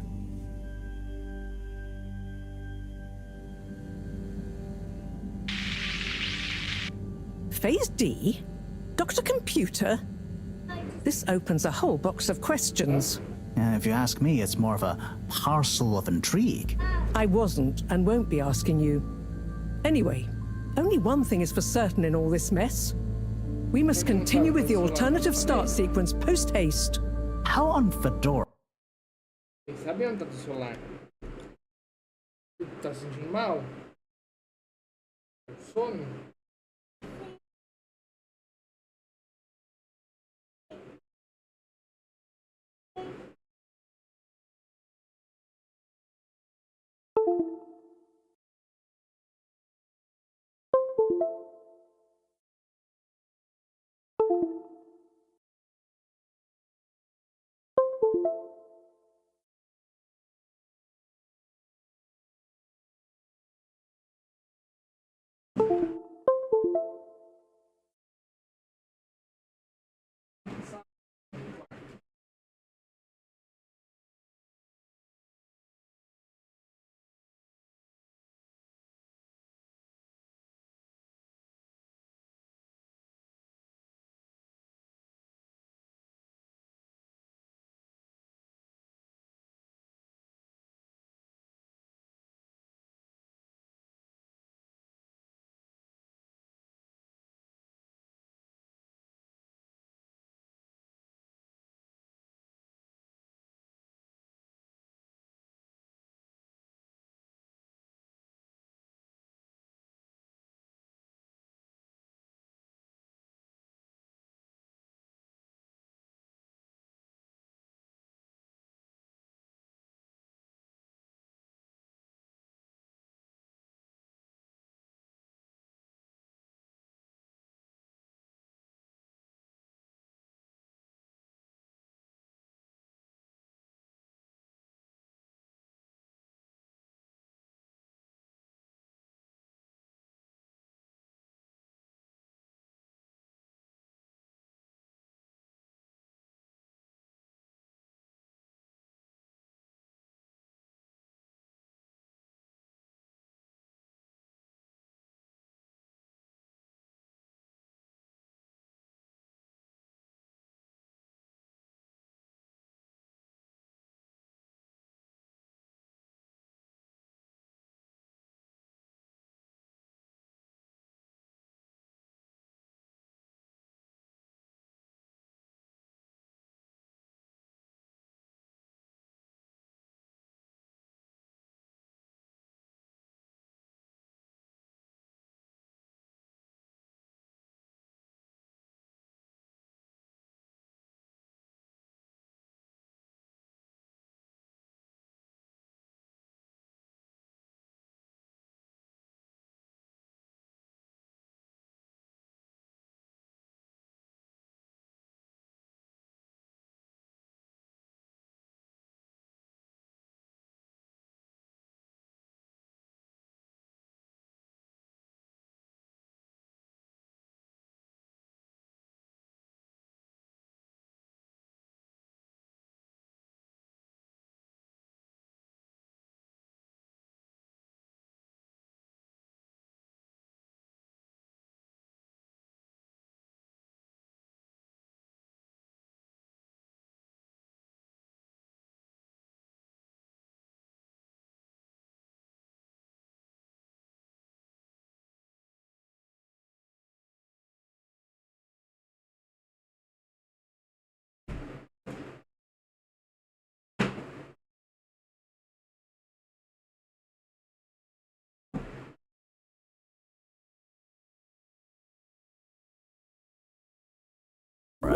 Phase D? Dr. Computer? This opens a whole box of questions. If you ask me, it's more of a parcel of intrigue. I wasn't and won't be asking you. Anyway, only one thing is for certain in all this mess. We must continue with the alternative start sequence post-haste. How on Fedora? Sabe onde tá teu celular? Tá sentindo mal? Sono?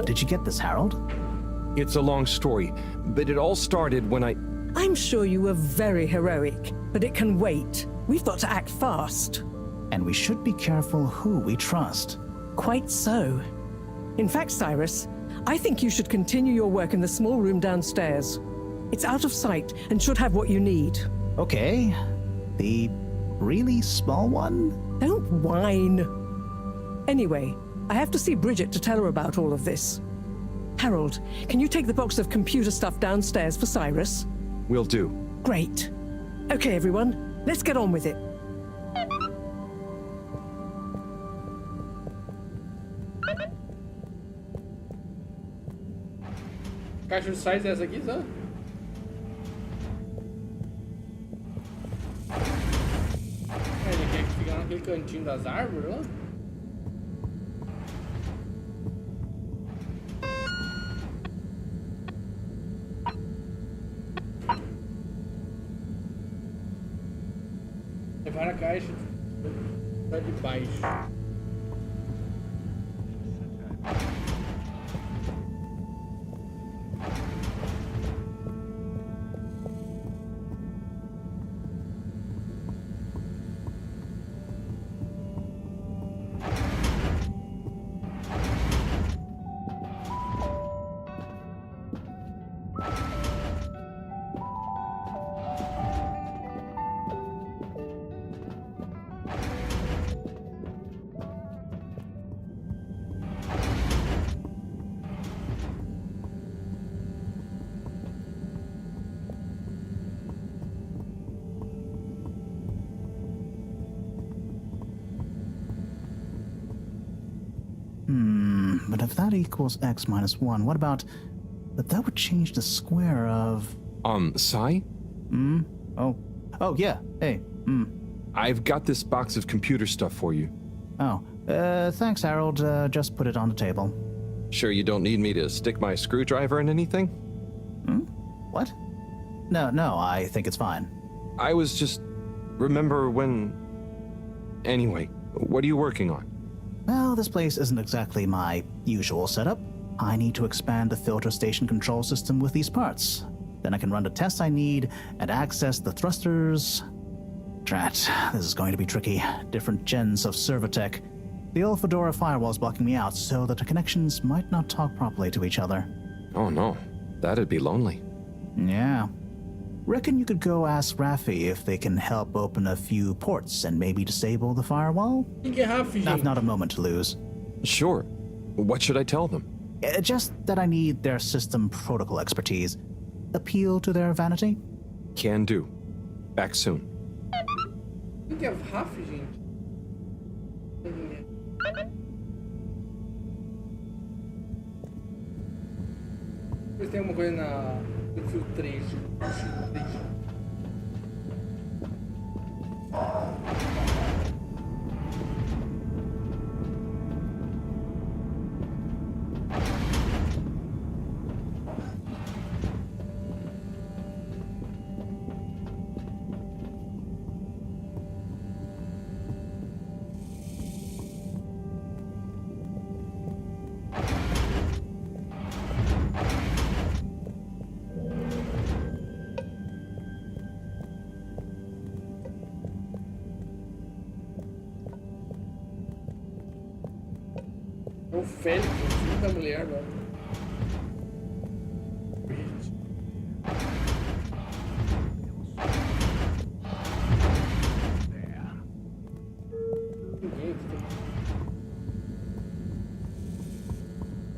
Did you get this, Harold? It's a long story, but it all started when I'm sure you were very heroic, but it can wait. We've got to act fast. And we should be careful who we trust. Quite so. In fact, Cyrus, I think you should continue your work in the small room downstairs. It's out of sight and should have what you need. Okay. The really small one? Don't whine. Anyway, I have to see Bridget to tell her about all of this. Harold, can you take the box of computer stuff downstairs for Cyrus? Will do. Great. Okay, everyone, let's get on with it. Caixa de sais é essa aqui, só? Ele quer que fique naquele cantinho das árvores lá? Levar a caixa pra de baixo. But if that equals x minus 1, what about... But that would change the square of... Sai? Oh, yeah. Hey, I've got this box of computer stuff for you. Oh, thanks, Harold. Just put it on the table. Sure you don't need me to stick my screwdriver in anything? What? No, I think it's fine. I was just... Remember when... Anyway, what are you working on? Well, this place isn't exactly my usual setup. I need to expand the filter station control system with these parts. Then I can run the tests I need and access the thrusters. Drat, this is going to be tricky. Different gens of server tech. The old Fedora firewall's blocking me out so that the connections might not talk properly to each other. Oh no, that'd be lonely. Yeah. Reckon you could go ask Raffi if they can help open a few ports and maybe disable the firewall? I've not a moment to lose. Sure. What should I tell them? Just that I need their system protocol expertise. Appeal to their vanity? Can do. Back soon. O que é RAF, gente? Depois tem alguma coisa no filtration. O Félix, o filho da mulher, mano.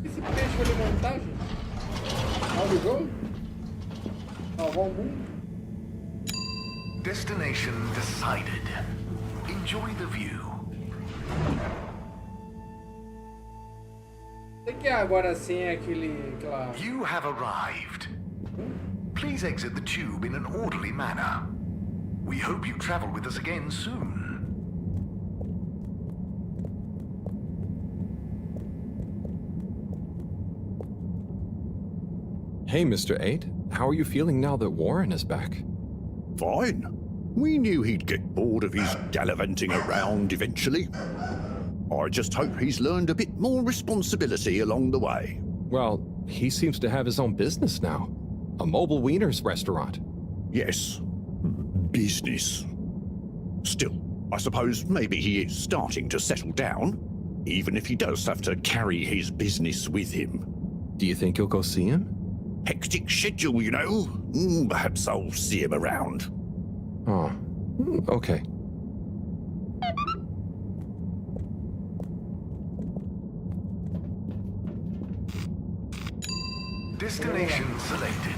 Esse peixe vai levantar, gente? How we go? Salvar o mundo? Destination decided. Enjoy the view. Que agora sim é aquela... You have arrived. Please exit the tube in an orderly manner. We hope you travel with us again soon. Hey, Mr. 8. How are you feeling now that Warren is back? Fine. We knew he'd get bored of his gallivanting around eventually. I just hope he's learned a bit more responsibility along the way. Well, he seems to have his own business now. A mobile wieners restaurant. Yes, business. Still, I suppose maybe he is starting to settle down, even if he does have to carry his business with him. Do you think you'll go see him? Hectic schedule, you know. Perhaps I'll see him around. Oh, okay. Destination selected.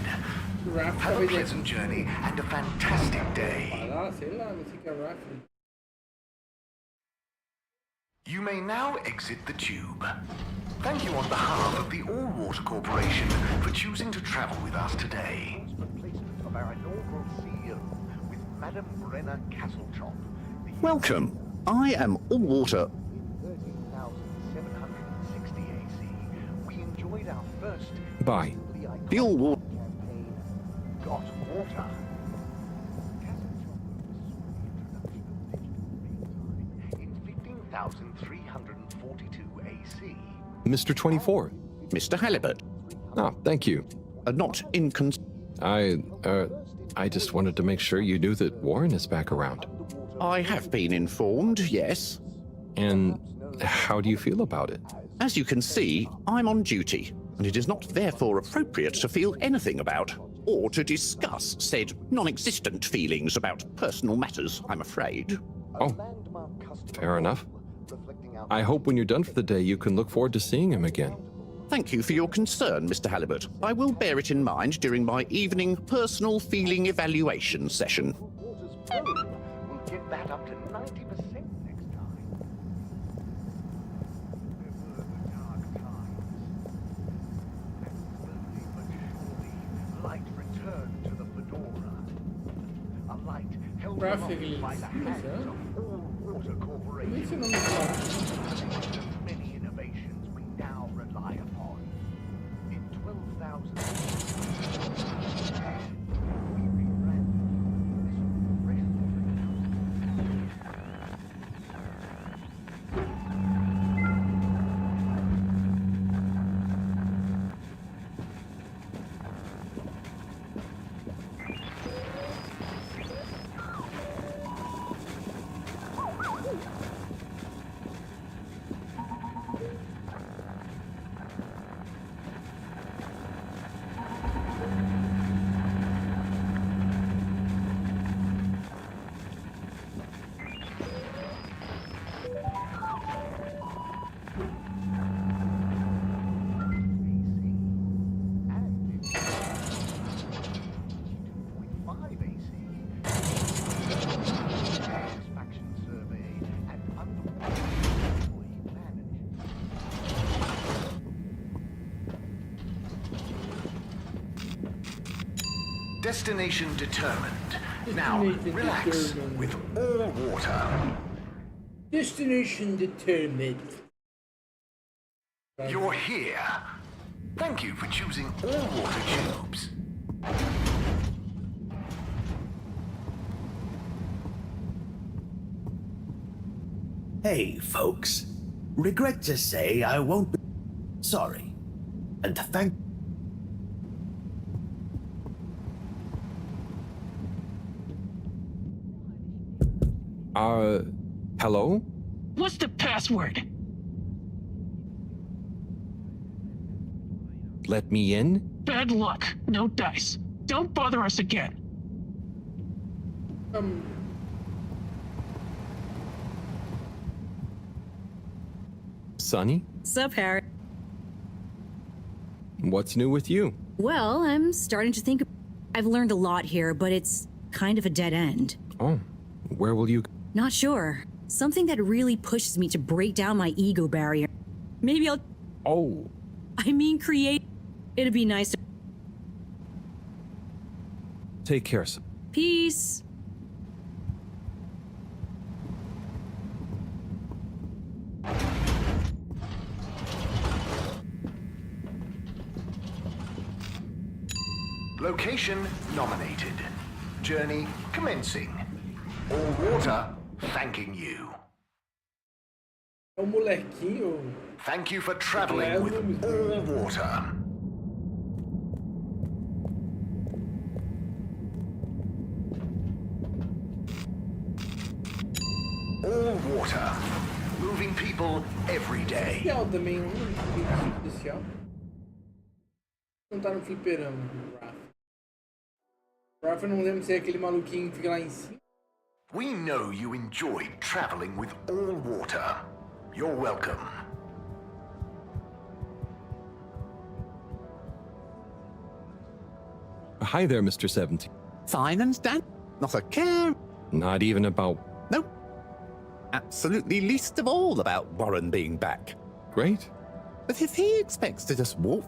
Have a pleasant journey and a fantastic day. Voilà, c'est la musique à rap. You may now exit the tube. Thank you on behalf of the All-Water Corporation for choosing to travel with us today. Replacement of our inaugural CEO with Madam Brenna Castletop. Welcome. I am All-Water. 13,760 AC. We enjoyed our first Bye. The All-Water. campaign, Got Water. In 15,342 AC. Mr. 24. Mr. Halibut. Ah, thank you. Not incon... I just wanted to make sure you knew that Warren is back around. I have been informed, yes. And how do you feel about it? As you can see, I'm on duty, and it is not therefore appropriate to feel anything about, or to discuss said non-existent feelings about personal matters, I'm afraid. Oh, fair enough. I hope when you're done for the day, you can look forward to seeing him again. Thank you for your concern, Mr. Halibut. I will bear it in mind during my evening personal feeling evaluation session. Water's probe will get that up to 90% next time. There were the dark times. And slowly but surely, light returned to the Fedora. A light held Graphically, aloft by the hands of All-Water Corporation. Listen on the top. Many innovations we now rely upon. In 12,000 we rebranded this Destination determined. Now, Destination relax determined. with All-Water. Destination determined. You're here. Thank you for choosing All-Water Tubes. Hey, folks. Regret to say I won't be... Sorry. And thank... Hello? What's the password? Let me in? Bad luck. No dice. Don't bother us again. Sonny? Sup, Harry? What's new with you? Well, I'm starting to think I've learned a lot here, but it's kind of a dead end. Oh, where will you... Not sure. Something that really pushes me to break down my ego barrier. Maybe I'll... Oh. I mean, create... It'd be nice to... Take care, son. Peace. Location nominated. Journey commencing. All-Water thanking you. É um molequinho. Thank you for traveling with all water. All water. Moving people every day. Especial também, um especial. Não tá no fliperama, Raph. Raph não lembra se é aquele maluquinho que fica lá em cima. We know you enjoyed traveling with all water. You're welcome. Hi there, Mr. 17. Fine and stand. Not a care. Not even about... Nope. Absolutely least of all about Warren being back. Great. But if he expects to just walk